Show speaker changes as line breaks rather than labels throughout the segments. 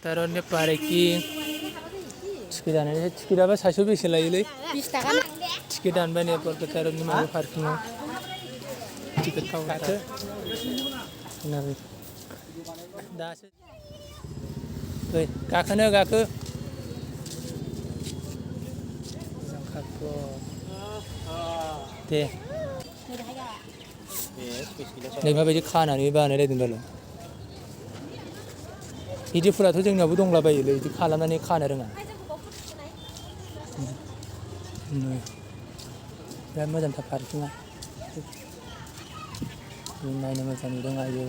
तारन्य parking ticket दाननानै टिकेटआबो सासेयाव बेसे लायोलै
20 थाखा
टिकेट दानबाय नेपालखौ तारन्य माबा पार्किंआव टिकेट काउन्टार दासो ओइ गाखोनो गाखो मोजां खाखो दे नै माबायदि खानानै बानायलायदों दालाय बिदिफोराथ' जोंनियावबो दंलाबायोलै बिदि खालामनानै खानो रोङा बिराद मोजांथार पार्किंआ नायनो मोजां नुदों आयौ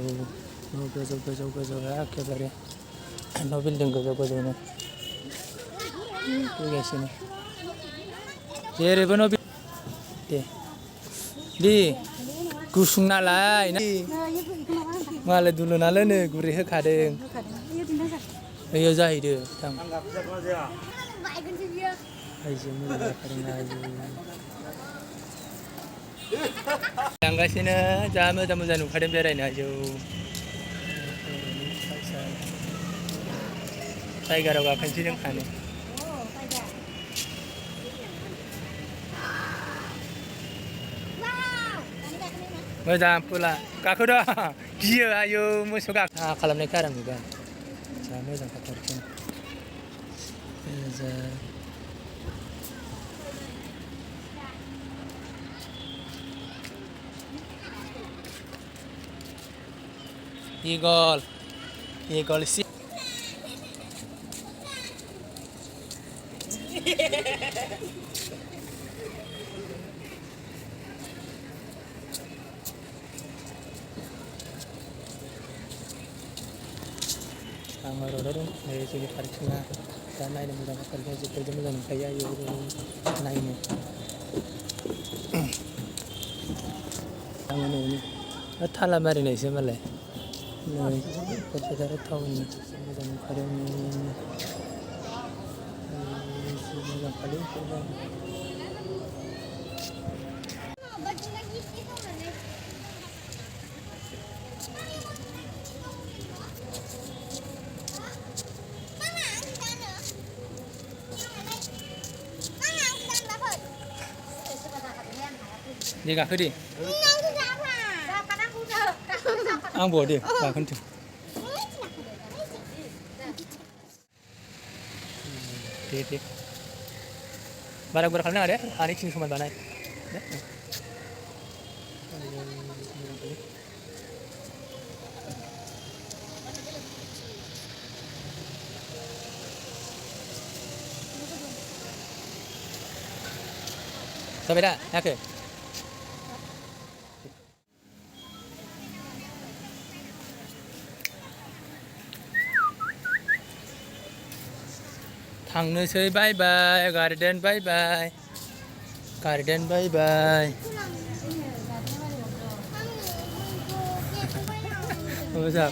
न' गोजौ गोजौ गोजौ एखेबारे न' बिल्डिं गोजौ गोजौनो फैगासिनो जेरैबो न' दे दे गुसुं नालाय मालाय दुलुनालाय नै गुरै होखादों बैयो जाहैदो आइजो मोजां जाखादों लांगासिनो जा मोजां मोजां नुखादों बेरायनो आयौ टाइगाराव गाखोनोसै जों खानो मोजां फुला गाखोदो गियो आयौ मोसौ गाखो खालामनायखौ आराम नुबाय जा मोजां खालामदों Eagle sih Ang dong dari segi parkirnya karena ini mudah parkirnya seperti mudah kayak ayo naiknya yang ini thala mari nih sih malah nih perjalanan tahun ini mudah kalian mudah kalian Đi gạt đi. Ăn bò đi, gạt con thử. Đi. Barang-barang ada? Ani sing cuma banai. Sampai dah, oke. थांनोसै बाय बाय garden बाय बाय garden बाय बाय मोजां